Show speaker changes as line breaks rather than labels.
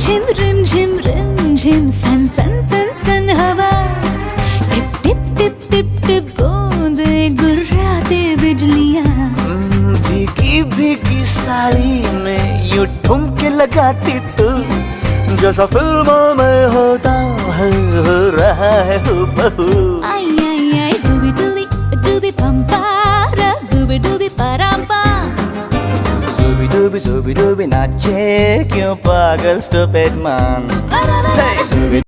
Rim झिम सन सन सन सन हवा, tip tip tip tip tip बूंदे गुर्राते बिजलियाँ।
भीगी भीगी साड़ी में यूं ठुमके लगाती तू, जैसा फिल्मों में होता है हो रहा है हूबहू।
आई आई आई जुबी डूबी पंपारा, जुबी डूबी परांपा।
जुबी डूबी नाचे क्यों पागल स्टूपिड man।